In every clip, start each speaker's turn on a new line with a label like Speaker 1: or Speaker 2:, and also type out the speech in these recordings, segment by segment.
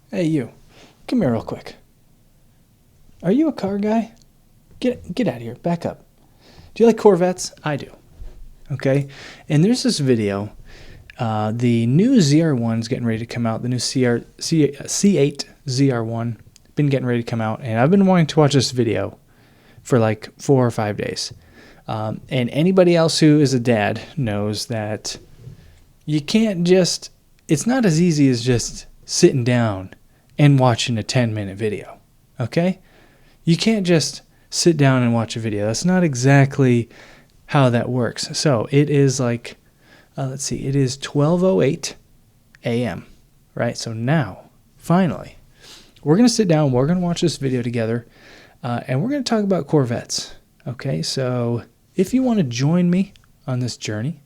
Speaker 1: Hey, you. Come here real quick. Are you a car guy? Get out of here. Back up. Do you like Corvettes? I do. Okay? And there's this video. The new ZR1 is getting ready to come out. The new C8 ZR1 been getting ready to come out. And I've been wanting to watch this video for like 4 or 5 days. And anybody else who is a dad knows that you can't just... It's not as easy as just sitting down and watching a 10-minute video. Okay? You can't just sit down and watch a video. That's not exactly how that works. So it is like, let's see, it is 12:08 a.m., right? So now, finally, we're going to sit down, we're going to watch this video together, and we're going to talk about Corvettes. Okay, so if you want to join me on this journey,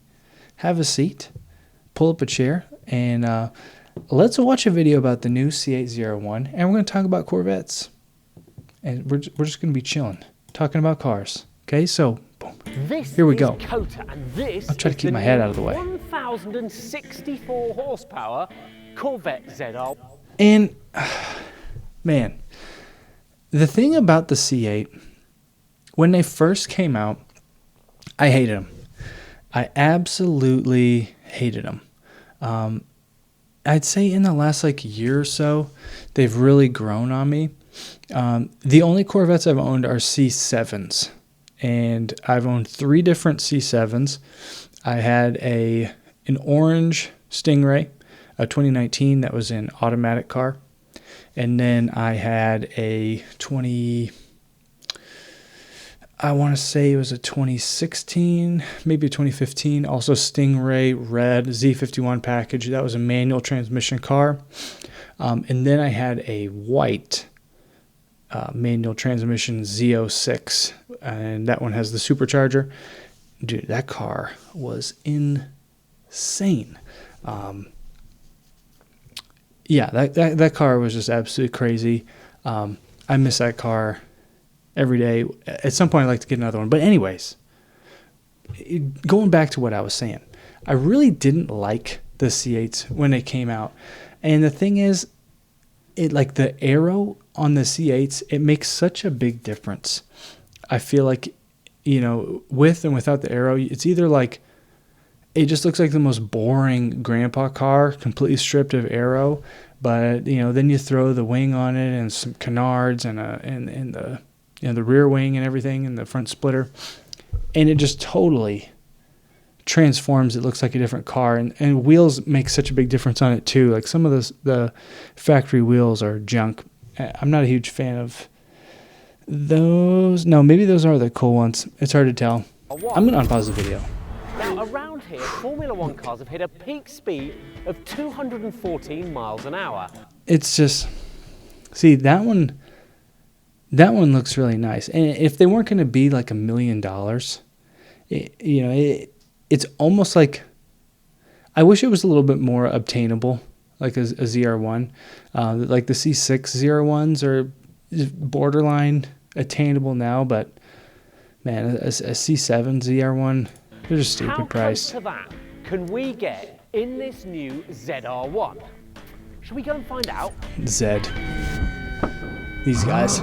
Speaker 1: have a seat, pull up a chair, and let's watch a video about the new C8 ZR1, and we're going to talk about Corvettes. And we're just going to be chilling, talking about cars. Okay, so boom. Here we go.
Speaker 2: Kota, and this
Speaker 1: I'll try to keep my head out of the way.
Speaker 2: 1,064 horsepower Corvette ZR.
Speaker 1: And man, the thing about the C8, when they first came out, I hated them. I absolutely hated them. I'd say in the last like year or so, they've really grown on me. The only Corvettes I've owned are C7s, and I've owned 3 different C7s. I had an orange Stingray, a 2019 that was an automatic car, and then I had a I want to say it was a 2016, maybe a 2015, also Stingray red Z51 package. That was a manual transmission car, and then I had a white manual transmission Z06, and that one has the supercharger. Dude, that car was insane. Yeah, that car was just absolutely crazy. I miss that car every day. At some point, I'd like to get another one. But anyways, going back to what I was saying, I really didn't like the C8s when they came out. And the thing is, like the aero on the C8s, it makes such a big difference. I feel like, with and without the aero, it's either like it just looks like the most boring grandpa car, completely stripped of aero, but then you throw the wing on it and some canards and the rear wing and everything and the front splitter, and it just totally transforms. It looks like a different car, and wheels make such a big difference on it too. Like some of the factory wheels are junk. I'm not a huge fan of those. No, maybe those are the cool ones. It's hard to tell. I'm going to unpause the video.
Speaker 2: Now, around here, Formula One cars have hit a peak speed of 214 miles an hour.
Speaker 1: It's just, see, that one looks really nice. And if they weren't going to be like $1 million, it's almost like, I wish it was a little bit more obtainable, like a ZR1. Like the C6 ZR1s are borderline attainable now, but man, a C7 ZR1, they're just stupid priced.
Speaker 2: How close to that can we get in this new ZR1? Should we go and find out?
Speaker 1: Zed. These guys.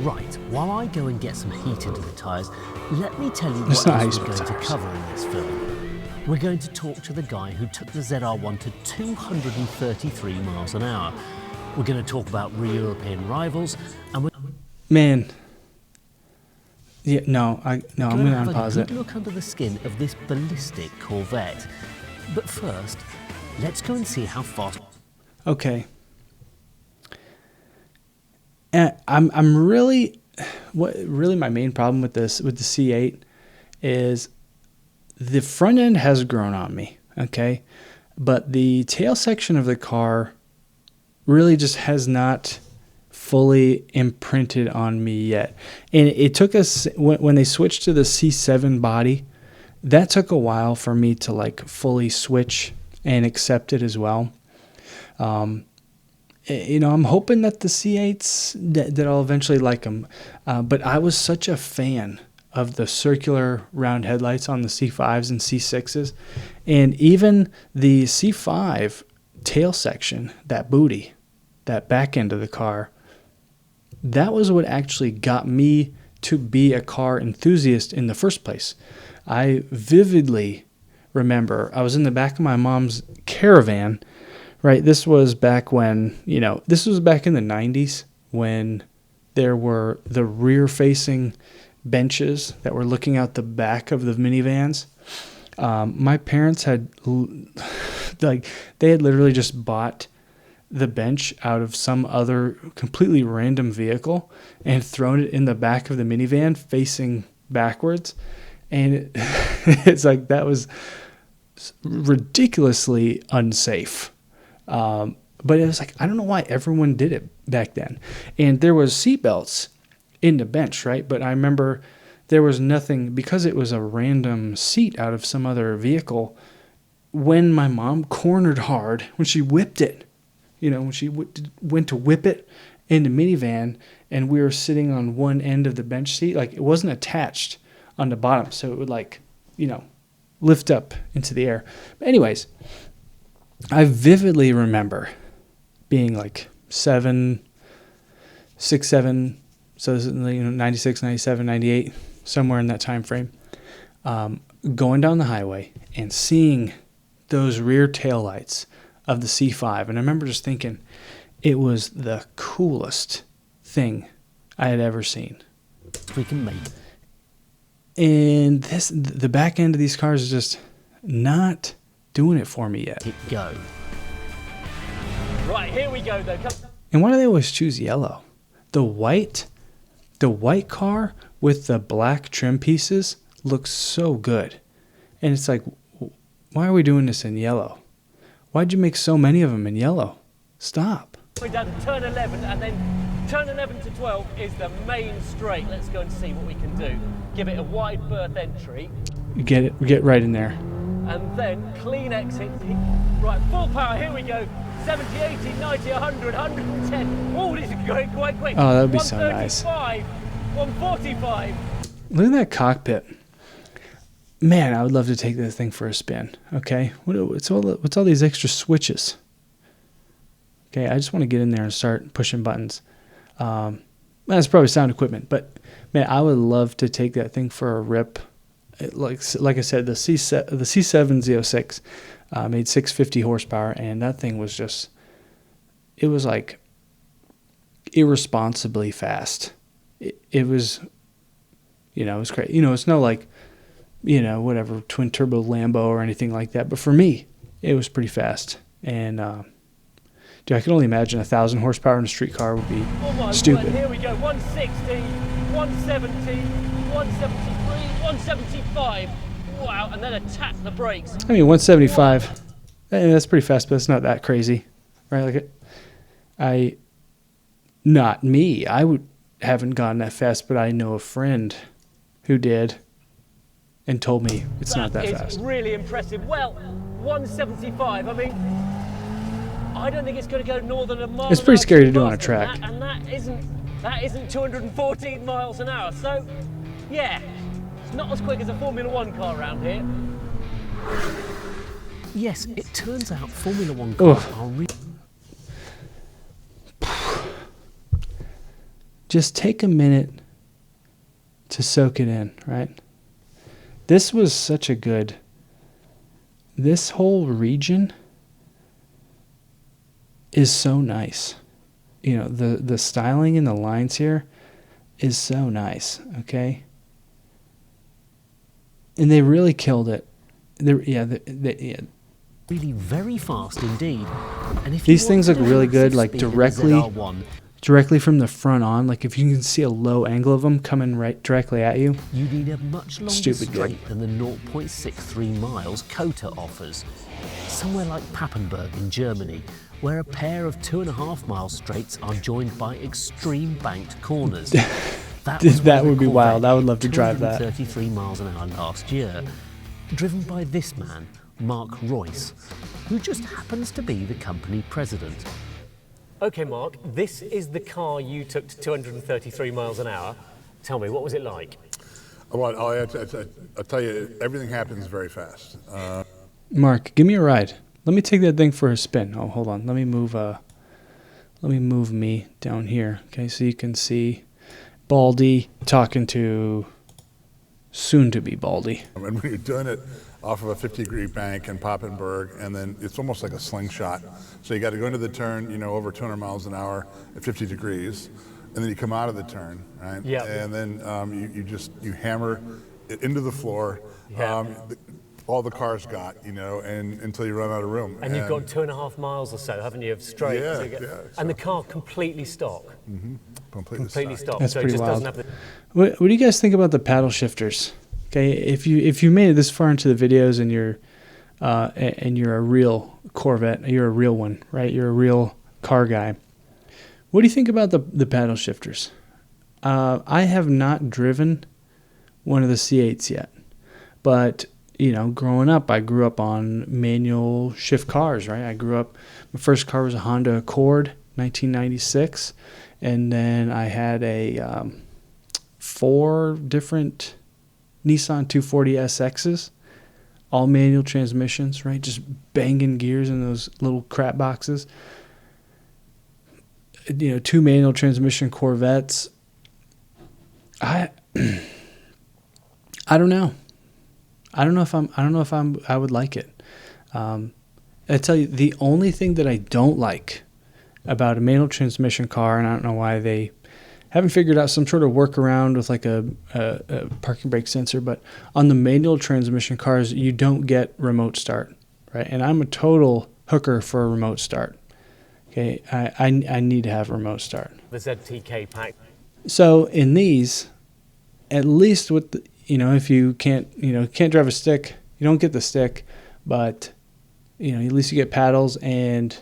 Speaker 3: Right, while I go and get some heat into the tyres, let me tell you what else we're going to cover in this film. We're going to talk to the guy who took the ZR1 to 233 miles an hour. We're going to talk about European rivals, and
Speaker 1: Man. Yeah, no, I'm going to unpause it.
Speaker 3: Look under the skin of this ballistic Corvette. But first, let's go and see how fast.
Speaker 1: Okay. And I'm really my main problem with the C8 is the front end has grown on me, okay? But the tail section of the car really just has not fully imprinted on me yet. And it took us, when they switched to the C7 body, that took a while for me to like fully switch and accept it as well. I'm hoping that the C8s, that I'll eventually like them. But I was such a fan of the circular round headlights on the C5s and C6s. And even the C5 tail section, that booty, that back end of the car, that was what actually got me to be a car enthusiast in the first place. I vividly remember I was in the back of my mom's Caravan, right? This was back when, this was back in the 90s when there were the rear-facing benches that were looking out the back of the minivans. My parents had, they had literally just bought the bench out of some other completely random vehicle and thrown it in the back of the minivan facing backwards. And it's like, that was ridiculously unsafe. But it was like, I don't know why everyone did it back then. And there was seatbelts in the bench, right? But I remember there was nothing, because it was a random seat out of some other vehicle. When my mom cornered hard, when she whipped it, when she went to whip it in the minivan, and we were sitting on one end of the bench seat, like, it wasn't attached on the bottom, so it would lift up into the air. But anyways, I vividly remember being like 6, 7, so 96, 97, 98, somewhere in that time frame, going down the highway and seeing those rear taillights of the C5. And I remember just thinking it was the coolest thing I had ever seen.
Speaker 3: We can make.
Speaker 1: And the back end of these cars is just not doing it for me yet.
Speaker 3: Hit go.
Speaker 2: Right, here we go though.
Speaker 1: And why do they always choose yellow? The white car with the black trim pieces looks so good. And it's like, why are we doing this in yellow? Why'd you make so many of them in yellow? Stop.
Speaker 2: We're down to turn 11, and then turn 11 to 12 is the main straight. Let's go and see what we can do. Give it a wide berth entry.
Speaker 1: Get right in there.
Speaker 2: And then clean exit. Right, full power, here we go. 70, 80, 90, 100, 110. Oh, this is going quite quick.
Speaker 1: Oh, that would be so nice.
Speaker 2: 145.
Speaker 1: Look at that cockpit. Man, I would love to take this thing for a spin. Okay, what's all these extra switches? Okay, I just want to get in there and start pushing buttons. That's probably sound equipment, but man, I would love to take that thing for a rip. Like I said, the C7 Z06 made 650 horsepower, and that thing was just, it was like irresponsibly fast. It was, it was crazy. It's no like, whatever twin turbo Lambo or anything like that. But for me, it was pretty fast. And dude, I can only imagine 1,000 horsepower in a street car would be stupid.
Speaker 2: Here we go. 160, 170, 173, 175. Wow, and then attack the brakes.
Speaker 1: I mean, 175. That's pretty fast, but it's not that crazy, right? Like, not me. I haven't gone that fast, but I know a friend who did, and told me it's not that fast.
Speaker 2: It's really impressive. Well, 175. I mean, I don't think it's going to go more than a mile.
Speaker 1: It's pretty scary to do on a track.
Speaker 2: And that isn't 214 miles an hour. So, yeah, it's not as quick as a Formula One car around here.
Speaker 3: Yes, it turns out Formula One cars are really...
Speaker 1: Just take a minute to soak it in, right? This was such a good... This whole region is so nice. The styling and the lines here is so nice, okay? And they really killed it.
Speaker 3: Really very fast indeed. And if
Speaker 1: these things look really good, like directly from the front on. Like if you can see a low angle of them coming right directly at you.
Speaker 3: You need a much longer straight than the 0.63 miles Kota offers. Somewhere like Papenburg in Germany, where a pair of 2.5 mile straights are joined by extreme banked corners. That would be wild. I would love to drive that. 33 miles an hour last year, driven by this man, Mark Royce, who just happens to be the company president.
Speaker 2: Okay, Mark, this is the car you took to 233 miles an hour. Tell me, what was it like?
Speaker 4: Well, I'll tell you, everything happens very fast.
Speaker 1: Mark, give me a ride. Let me take that thing for a spin. Oh, hold on. Let me move me down here. Okay, so you can see Baldy talking to soon to be Baldy.
Speaker 4: And when you're doing it off of a 50-degree bank in Papenburg, and then it's almost like a slingshot. So you got to go into the turn, you know, over 200 miles an hour at 50 degrees, and then you come out of the turn, right?
Speaker 2: Yeah.
Speaker 4: And then you hammer it into the floor.
Speaker 2: Yeah.
Speaker 4: All the cars got, you know, and until you run out of room.
Speaker 2: And you've got 2.5 miles or so, haven't you, of straight?
Speaker 4: Yeah,
Speaker 2: and the car completely stock.
Speaker 4: Mm-hmm. Completely stock.
Speaker 1: That's
Speaker 2: so
Speaker 1: pretty
Speaker 2: it just
Speaker 1: wild.
Speaker 2: doesn't have the...
Speaker 1: What do you guys think about the paddle shifters? Okay, if you made it this far into the videos and you're a real Corvette, you're a real one, right? You're a real car guy. What do you think about the paddle shifters? I have not driven one of the C8s yet, but you know, growing up, I grew up on manual shift cars, right? My first car was a Honda Accord, 1996, and then I had a 4 different Nissan 240 SXs, all manual transmissions, right? Just banging gears in those little crap boxes. You know, 2 manual transmission Corvettes. I don't know. I don't know if I would like it. I tell you, the only thing that I don't like about a manual transmission car, and I don't know why they haven't figured out some sort of workaround with like a parking brake sensor, but on the manual transmission cars, you don't get remote start, right? And I'm a total hooker for a remote start. Okay, I need to have remote start.
Speaker 2: The ZTK pack.
Speaker 1: So in these, at least with the, you know, if you can't drive a stick, you don't get the stick, but you know, at least you get paddles and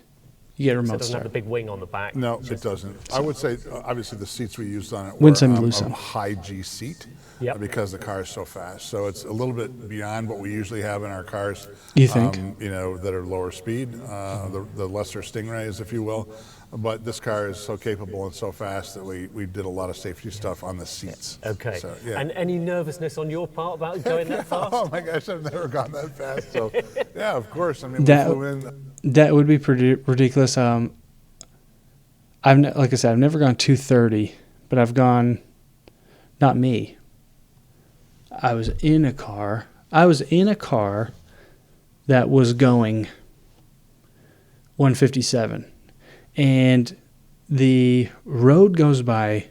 Speaker 1: you get remote
Speaker 2: So it doesn't
Speaker 1: start.
Speaker 2: have the big wing on the back.
Speaker 4: No, it doesn't. I would say, obviously, the seats we used on it
Speaker 1: Win
Speaker 4: were
Speaker 1: some, lose some.
Speaker 4: a high G seat
Speaker 2: Yep.
Speaker 4: because the car is so fast. So it's a little bit beyond what we usually have in our cars.
Speaker 1: You think?
Speaker 4: You know, that are lower speed, the lesser Stingrays, if you will. But this car is so capable and so fast that we did a lot of safety stuff on the seats.
Speaker 2: Okay.
Speaker 4: So, yeah.
Speaker 2: And any nervousness on your part about going that fast?
Speaker 4: Oh my gosh, I've never gone that fast. So yeah, of course. I mean,
Speaker 1: That-
Speaker 4: we flew in.
Speaker 1: That would be pretty ridiculous. Like I said, I've never gone 230, but I've gone, not me. I was in a car that was going 157, and the road goes by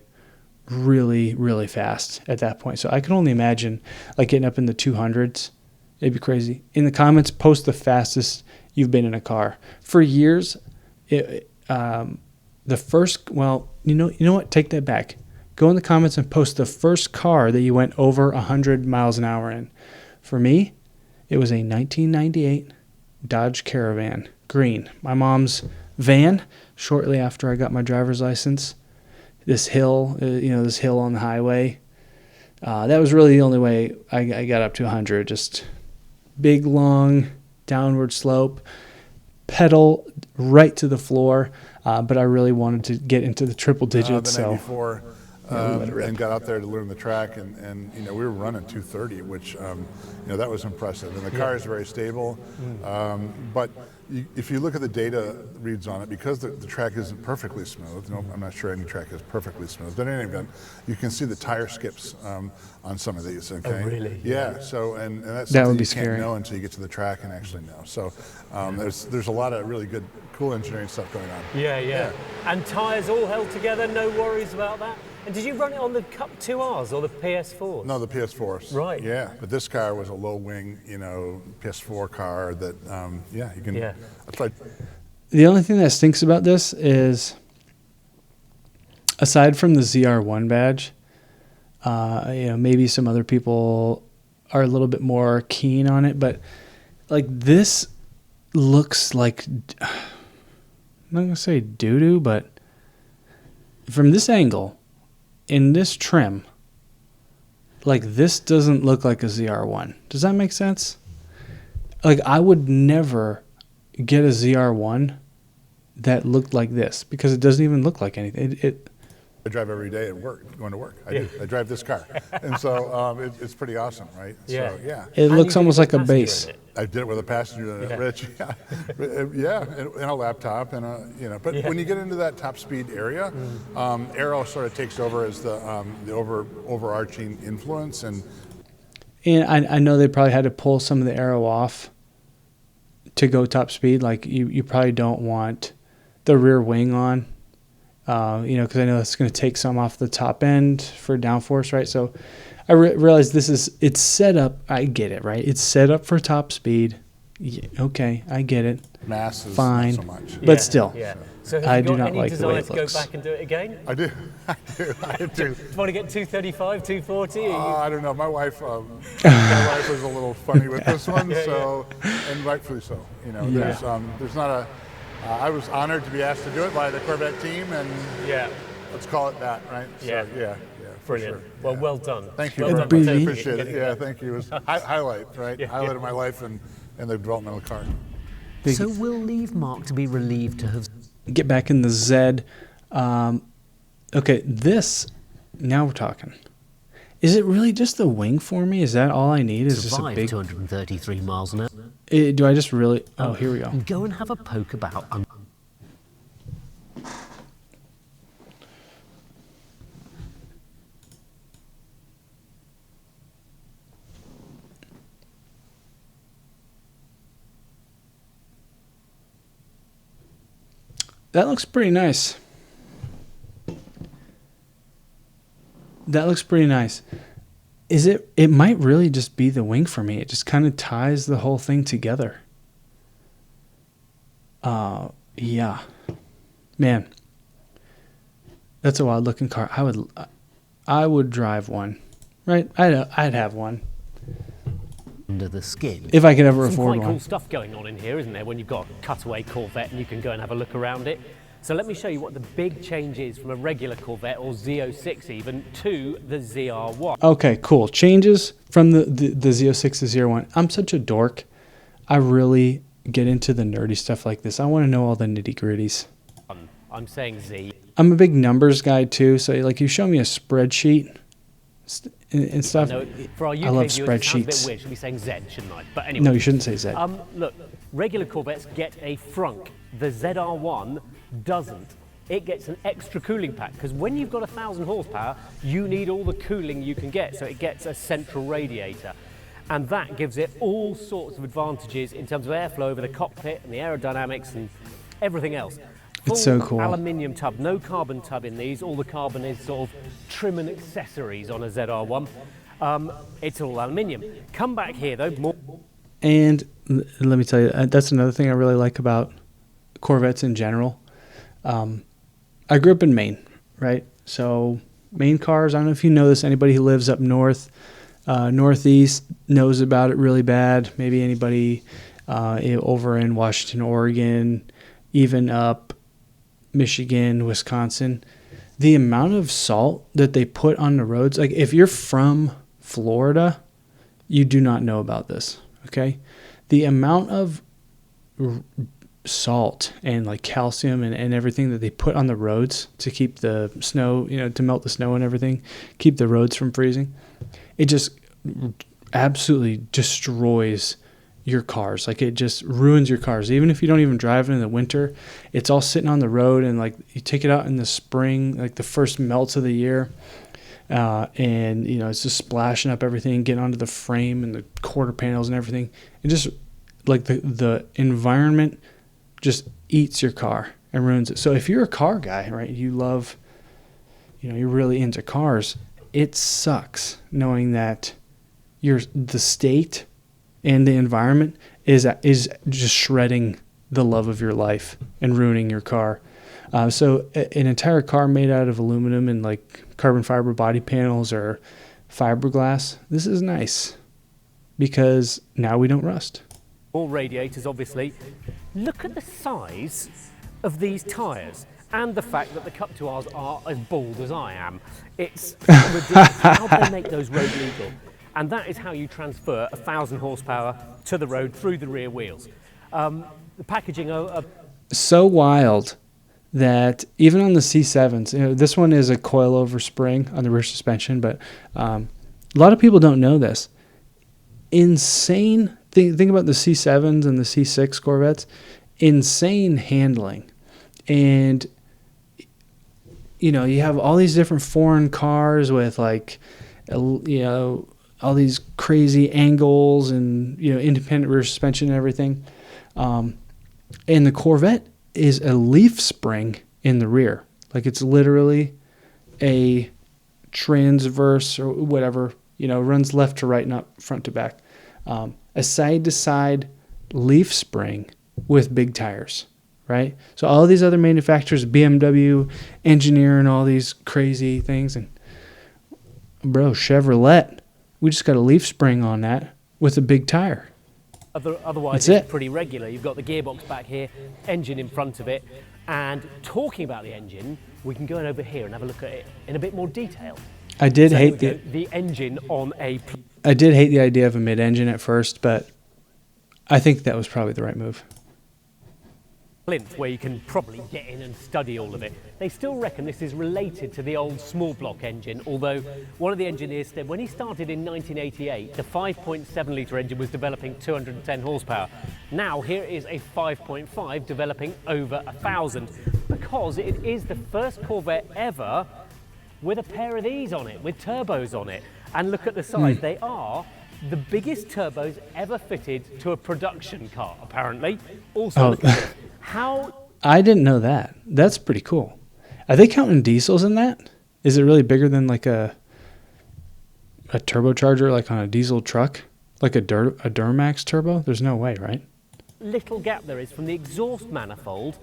Speaker 1: really, really fast at that point. So I can only imagine like getting up in the 200s. It'd be crazy. In the comments, post the fastest you've been in a car. For years, you know what? Take that back. Go in the comments and post the first car that you went over 100 miles an hour in. For me, it was a 1998 Dodge Caravan, green. My mom's van, shortly after I got my driver's license. This hill on the highway. That was really the only way I got up to 100. Just big, long, downward slope, pedal right to the floor. But I really wanted to get into the triple digits.
Speaker 4: The night
Speaker 1: So
Speaker 4: before, and got out there to learn the track, and you know, we were running 230, which you know, that was impressive. And the car is very stable, but if you look at the data reads on it, because the track isn't perfectly smooth. No, I'm not sure any track is perfectly smooth, but in any event, you can see the tire skips on some of these. Okay.
Speaker 2: Oh, really?
Speaker 4: Yeah. So and that's
Speaker 1: That
Speaker 4: something
Speaker 1: would be
Speaker 4: you can't
Speaker 1: scary.
Speaker 4: know until you get to the track and actually know. So there's a lot of really good, cool engineering stuff going on.
Speaker 2: Yeah. And tyres all held together, no worries about that? And did you run it on the Cup 2Rs or the PS4s?
Speaker 4: No, the PS4s.
Speaker 2: Right.
Speaker 4: Yeah, but this car was a low wing, you know, PS4 car that, you can.
Speaker 2: Yeah.
Speaker 4: That's right.
Speaker 1: the only thing that stinks about this is, aside from the ZR1 badge, maybe some other people are a little bit more keen on it, but like this looks like, I'm not gonna say doo-doo, but from this angle, in this trim, like this doesn't look like a ZR1. Does that make sense? Like I would never get a ZR1 that looked like this because it doesn't even look like anything.
Speaker 4: I drive every day at work, going to work. I do. I drive this car, and so it's pretty awesome, right?
Speaker 2: Yeah.
Speaker 4: So, yeah.
Speaker 1: It looks almost like a base.
Speaker 4: I did it with a passenger, Rich. Yeah, and a laptop, and But when you get into that top speed area, aero sort of takes over as the overarching influence, and
Speaker 1: I know they probably had to pull some of the aero off to go top speed. Like you probably don't want the rear wing on. Because I know it's going to take some off the top end for downforce, right? So I realize it's set up. I get it, right? It's set up for top speed. Yeah, okay, I get it.
Speaker 4: Mass is
Speaker 1: fine,
Speaker 4: not so much.
Speaker 1: but still,
Speaker 2: So
Speaker 1: I do not like the way it
Speaker 2: to
Speaker 1: looks.
Speaker 2: go back and do it again?
Speaker 4: I do. I do.
Speaker 2: Do you want to get 235, 240?
Speaker 4: I don't know. My wife was a little funny with this one, and rightfully so. There's not a. I was honored to be asked to do it by the Corvette team, and let's call it that, right? So, for
Speaker 2: Brilliant.
Speaker 4: sure.
Speaker 2: Well, well done.
Speaker 4: Thank you
Speaker 2: Well
Speaker 4: very
Speaker 2: done.
Speaker 4: much. I
Speaker 1: Thank
Speaker 4: appreciate it. Yeah, thank you. It was highlight, right? Highlight of my life and the development of the car.
Speaker 3: So we'll leave Mark to be relieved to have...
Speaker 1: Get back in the Z. Okay, this, now we're talking. Is it really just the wing for me? Is that all I need? Is just a
Speaker 3: survive
Speaker 1: big...
Speaker 3: 233 miles an hour.
Speaker 1: Do I just really... Oh, here we go.
Speaker 3: Go and have a poke about.
Speaker 1: That looks pretty nice. That looks pretty nice. It might really just be the wing for me. It just kind of ties the whole thing together. Yeah. Man. That's a wild looking car. I would drive one. Right? I'd have one.
Speaker 3: Under the skin.
Speaker 1: If I could ever
Speaker 2: Some
Speaker 1: afford
Speaker 2: quite
Speaker 1: one.
Speaker 2: cool stuff going on in here, isn't there, when you've got a cutaway Corvette and you can go and have a look around it. So let me show you what the big change is from a regular Corvette, or Z06 even, to the ZR1.
Speaker 1: Okay, cool. Changes from the Z06 to ZR1. I'm such a dork. I really get into the nerdy stuff like this. I want to know all the nitty gritties.
Speaker 2: I'm saying Z.
Speaker 1: I'm a big numbers guy too. So like you show me a spreadsheet and stuff.
Speaker 2: No, for our UK
Speaker 1: I love
Speaker 2: viewers, it sounds a bit
Speaker 1: spreadsheets.
Speaker 2: weird. Should be saying Z, shouldn't I? But anyway.
Speaker 1: No, you shouldn't say Z.
Speaker 2: Look, regular Corvettes get a frunk. The ZR1 doesn't. It gets an extra cooling pack, because when you've got 1,000 horsepower, you need all the cooling you can get. So it gets a central radiator. And that gives it all sorts of advantages in terms of airflow over the cockpit and the aerodynamics and everything else.
Speaker 1: It's so cool.
Speaker 2: Aluminium tub, no carbon tub in these. All the carbon is sort of trim and accessories on a ZR1. It's all aluminium. Come back here though. More.
Speaker 1: And let me tell you, that's another thing I really like about Corvettes in general. I grew up in Maine, right? So Maine cars, I don't know if you know this, anybody who lives up north, northeast knows about it really bad. Maybe anybody over in Washington, Oregon, even up Michigan, Wisconsin. The amount of salt that they put on the roads, like if you're from Florida, you do not know about this, okay? The amount of salt and like calcium and everything that they put on the roads to keep the snow, to melt the snow and everything, keep the roads from freezing. It just absolutely destroys your cars. Like it just ruins your cars. Even if you don't even drive it in the winter, it's all sitting on the road, and like you take it out in the spring, like the first melts of the year, and it's just splashing up everything, getting onto the frame and the quarter panels and everything. It just like the environment just eats your car and ruins it. So if you're a car guy, right, you love, you're really into cars, it sucks knowing that the state and the environment is just shredding the love of your life and ruining your car. So an entire car made out of aluminum and like carbon fiber body panels or fiberglass, this is nice because now we don't rust.
Speaker 2: More radiators, obviously. Look at the size of these tyres and the fact that the Cup 2Rs are as bald as I am. It's ridiculous how they make those road legal. And that is how you transfer 1,000 horsepower to the road through the rear wheels. The packaging of...
Speaker 1: So wild that even on the C7s, this one is a coilover spring on the rear suspension, but a lot of people don't know this. Insane. Think about the C7s and the C6 Corvettes. Insane handling. And, you have all these different foreign cars with all these crazy angles and, independent rear suspension and everything. And the Corvette is a leaf spring in the rear. Like it's literally a transverse or whatever, runs left to right, not front to back. A side-to-side leaf spring with big tires, right? So all these other manufacturers, BMW, engineering all these crazy things. And, bro, Chevrolet, we just got a leaf spring on that with a big tire.
Speaker 2: Otherwise, it's pretty regular. You've got the gearbox back here, engine in front of it. And talking about the engine, we can go over here and have a look at it in a bit more detail.
Speaker 1: I did hate
Speaker 2: the engine on a...
Speaker 1: I did hate the idea of a mid-engine at first, but I think that was probably the right move.
Speaker 2: Plinth, where you can probably get in and study all of it. They still reckon this is related to the old small block engine, although one of the engineers said when he started in 1988, the 5.7 litre engine was developing 210 horsepower. Now here is a 5.5 developing over 1,000, because it is the first Corvette ever with a pair of these on it, with turbos on it. And look at the size. They are the biggest turbos ever fitted to a production car, apparently. Also, look at this.
Speaker 1: I didn't know that. That's pretty cool. Are they counting diesels in that? Is it really bigger than like a turbocharger, like on a diesel truck, like a Duramax turbo? There's no way, right?
Speaker 2: Little gap there is from the exhaust manifold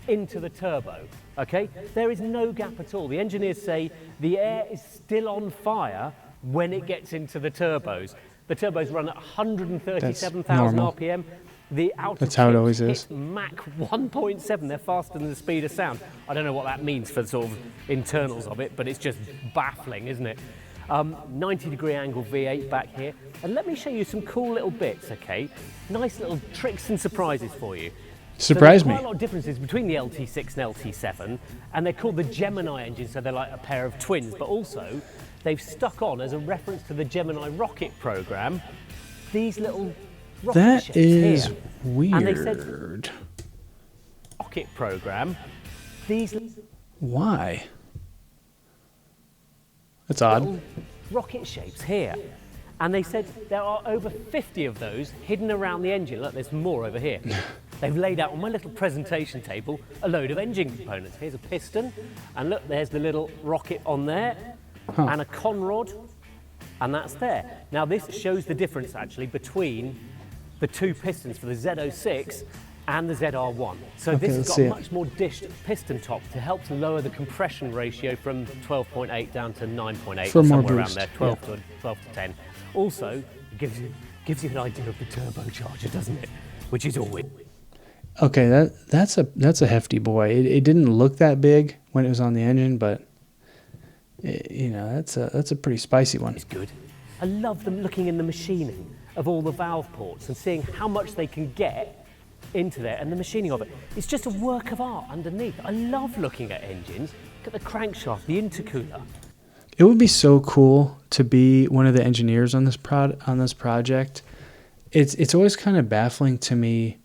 Speaker 2: into the turbo. Okay, there is no gap at all. The engineers say the air is still on fire when it gets into the turbos. The turbos run at 137,000 RPM. The
Speaker 1: That's how it always is.
Speaker 2: Mach 1.7. They're faster than the speed of sound. I don't know what that means for the sort of internals of it, but it's just baffling, isn't it? 90-degree angle V8 back here. And let me show you some cool little bits, okay? Nice little tricks and surprises for you.
Speaker 1: Surprise me.
Speaker 2: There's quite a lot of differences between the LT6 and LT7, and they're called the Gemini engines, so they're like a pair of twins, but also they've stuck on, as a reference to the Gemini rocket program, these little rocket
Speaker 1: that
Speaker 2: ships
Speaker 1: is
Speaker 2: here.
Speaker 1: Weird.
Speaker 2: And they said, rocket program, these...
Speaker 1: Why? That's odd.
Speaker 2: Rocket shapes here. And they said there are over 50 of those hidden around the engine. Look, there's more over here. They've laid out on my little presentation table a load of engine components. Here's a piston, and look, there's the little rocket on there, and a conrod, and that's there. Now this shows the difference actually between the two pistons for the Z06 and the ZR1. So this has got a much more dished piston top to help to lower the compression ratio from 12.8 down to 9.8, somewhere around there, 12 to 10. Also, it gives you an idea of the turbocharger, doesn't it? Which is always...
Speaker 1: Okay, that's a hefty boy. It didn't look that big when it was on the engine, but that's a pretty spicy one.
Speaker 2: It's good. I love them looking in the machining of all the valve ports and seeing how much they can get into there, and the machining of it. It's just a work of art underneath. I love looking at engines. Look at the crankshaft, the intercooler.
Speaker 1: It would be so cool to be one of the engineers on this project. It's always kind of baffling to me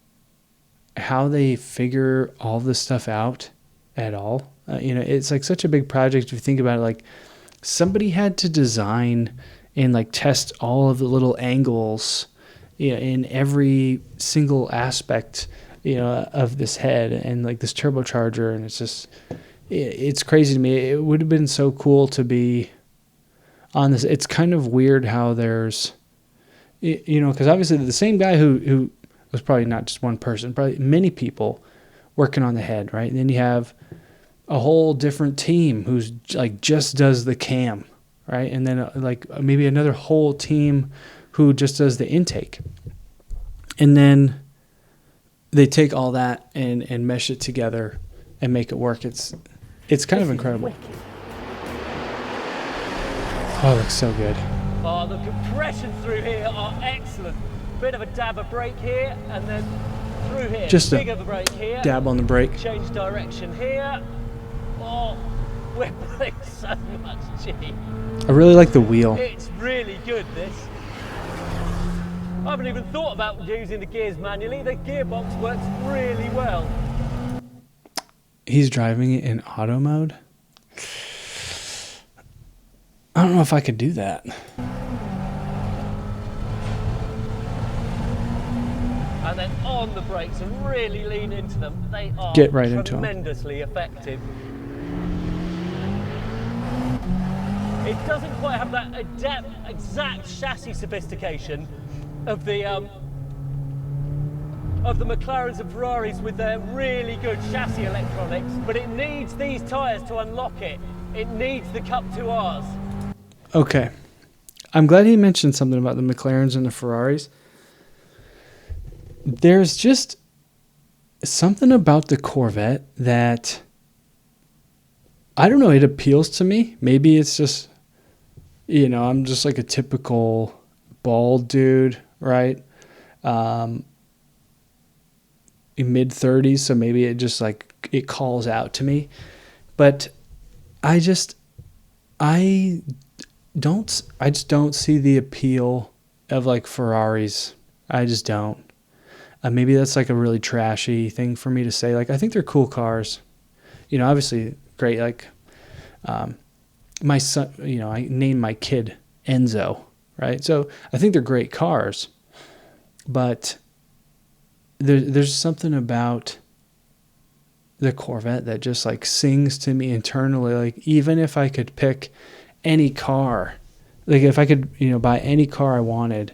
Speaker 1: how they figure all this stuff out at all. It's like such a big project if you think about it. Like somebody had to design and like test all of the little angles, in every single aspect, of this head and like this turbocharger, and it's crazy to me. It would have been so cool to be on this. It's kind of weird how there's, because obviously the same guy who was probably not just one person, probably many people working on the head, right? And then you have a whole different team who's like just does the cam, right? And then like maybe another whole team who just does the intake. And then they take all that and mesh it together and make it work. It's kind of incredible. Oh, it looks so good.
Speaker 2: Oh, the compression through here are excellent. Bit of a dab of brake here, and then through here.
Speaker 1: Just a
Speaker 2: big of the brake here.
Speaker 1: dab on the brake.
Speaker 2: Change direction here. Oh, we're putting so much G.
Speaker 1: I really like the wheel.
Speaker 2: It's really good, this. I haven't even thought about using the gears manually. The gearbox works really well.
Speaker 1: He's driving it in auto mode. I don't know if I could do that.
Speaker 2: And then on the brakes and really lean into them. They are
Speaker 1: Get right into them.
Speaker 2: tremendously effective. It doesn't quite have that exact chassis sophistication of the McLarens and Ferraris with their really good chassis electronics, but it needs these tyres to unlock it. It needs the Cup 2Rs.
Speaker 1: Okay. I'm glad he mentioned something about the McLarens and the Ferraris. There's just something about the Corvette that, I don't know, it appeals to me. Maybe it's just, you know, I'm just like a typical bald dude, right? In mid-30s, so maybe it just like, it calls out to me. But I just don't see the appeal of like Ferraris. I just don't. Maybe that's like a really trashy thing for me to say. Like, I think they're cool cars. You know, obviously great. Like, my son, you know, I named my kid Enzo, right? So I think they're great cars, but there's something about the Corvette that just like sings to me internally. Like, even if I could pick any car, like if I could, you know, buy any car I wanted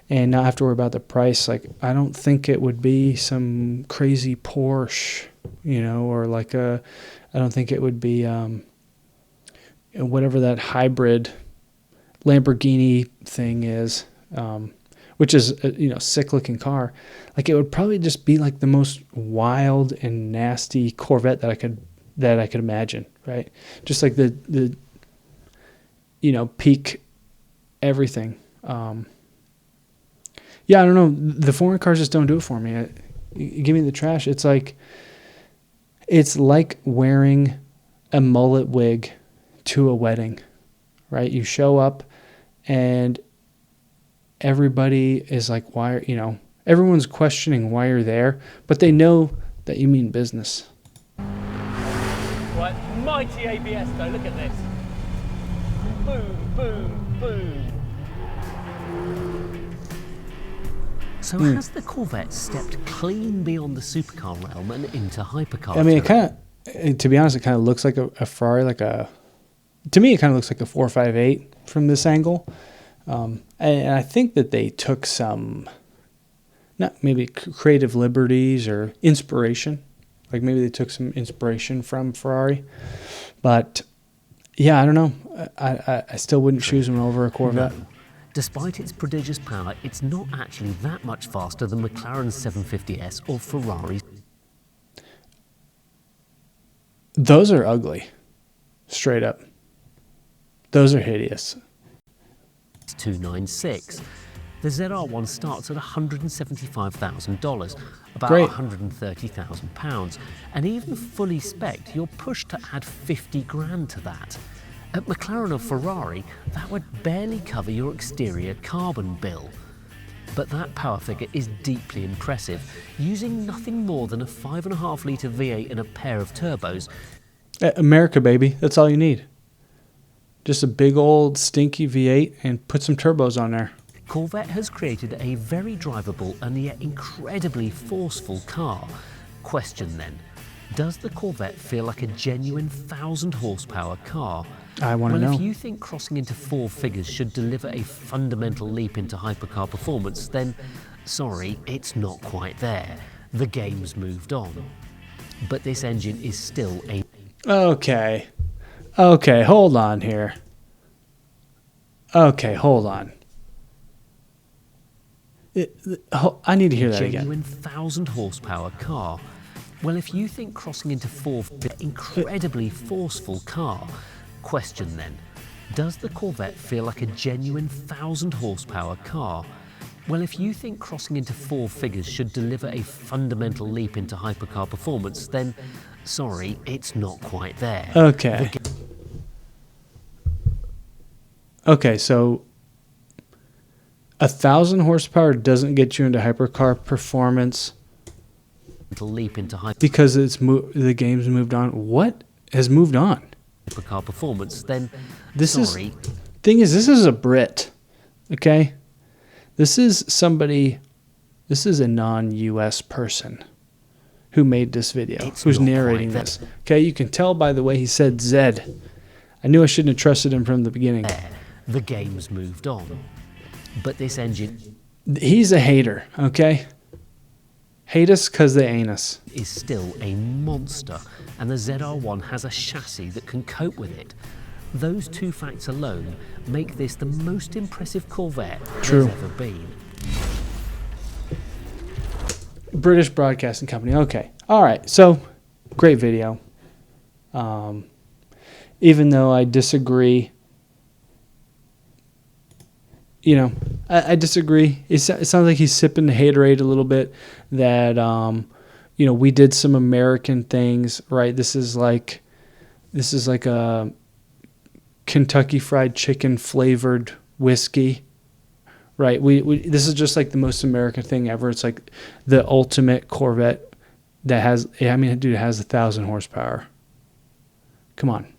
Speaker 1: and not have to worry about the price, like I don't think it would be some crazy Porsche, you know, or like I don't think it would be whatever that hybrid Lamborghini thing is, which is a, you know, sick looking car. Like, it would probably just be like the most wild and nasty Corvette that I could imagine, right? Just like the you know, peak everything. Yeah, I don't know. The foreign cars just don't do it for me. Give me the trash. It's like wearing a mullet wig to a wedding, right? You show up and everybody is like, why, you know, everyone's questioning why you're there, but they know that you mean business.
Speaker 2: Right, mighty ABS though, look at this. Boom, boom, boom.
Speaker 3: So has the Corvette stepped clean beyond the supercar realm and into hypercar?
Speaker 1: I mean, it kind of, to be honest, it kind of looks like a Ferrari, to me, it kind of looks like a 458 from this angle. And I think that they took some, not maybe creative liberties or inspiration. Like maybe they took some inspiration from Ferrari. But yeah, I don't know. I still wouldn't choose them over a Corvette.
Speaker 3: No. Despite its prodigious power, it's not actually that much faster than McLaren's 750S or Ferrari's.
Speaker 1: Those are ugly. Straight up. Those are hideous.
Speaker 3: 296. The ZR1 starts at $175,000, about
Speaker 1: Great.
Speaker 3: £130,000, and even fully spec'd, you're pushed to add 50 grand to that. At McLaren or Ferrari, that would barely cover your exterior carbon bill. But that power figure is deeply impressive. Using nothing more than a 5.5-litre V8 and a pair of turbos.
Speaker 1: America, baby. That's all you need. Just a big old stinky V8 and put some turbos on there.
Speaker 3: Corvette has created a very drivable and yet incredibly forceful car. Question then, does the Corvette feel like a genuine 1,000 horsepower car?
Speaker 1: I want to know.
Speaker 3: Well, if you think crossing into four figures should deliver a fundamental leap into hypercar performance, then sorry, it's not quite there. The game's moved on. But this engine is still a...
Speaker 1: Okay, hold on here. Okay, hold on. I need to hear that again.
Speaker 3: Genuine 1,000 horsepower car. Well, if you think crossing into four incredibly forceful car, question then, does the Corvette feel like a genuine 1,000 horsepower car? Well, if you think crossing into four figures should deliver a fundamental leap into hypercar performance, then sorry, it's not quite there.
Speaker 1: Okay. Okay, so 1,000 horsepower doesn't get you into hypercar performance
Speaker 3: Leap into
Speaker 1: because the game's moved on. What has moved on?
Speaker 3: hypercar performance, then
Speaker 1: This
Speaker 3: sorry.
Speaker 1: Thing is, this is a Brit, okay? This is somebody, this is a non-US person who made this video,
Speaker 3: It's
Speaker 1: who's
Speaker 3: not
Speaker 1: narrating
Speaker 3: quite
Speaker 1: this. Okay, you can tell by the way he said Zed. I knew I shouldn't have trusted him from the beginning.
Speaker 3: There, the game's moved on. But this engine
Speaker 1: He's a hater, okay? Hate us because they ain't us.
Speaker 3: is still a monster, and the ZR1 has a chassis that can cope with it. Those two facts alone make this the most impressive Corvette
Speaker 1: True.
Speaker 3: there's ever been.
Speaker 1: British Broadcasting Company. Okay. All right. So, great video. Even though I disagree, you know, I disagree. It sounds like he's sipping the haterade a little bit. That you know, we did some American things, right? This is like a Kentucky Fried Chicken flavored whiskey. Right, we this is just like the most American thing ever. It's like the ultimate Corvette that has, I mean, dude, it has 1,000 horsepower. Come on.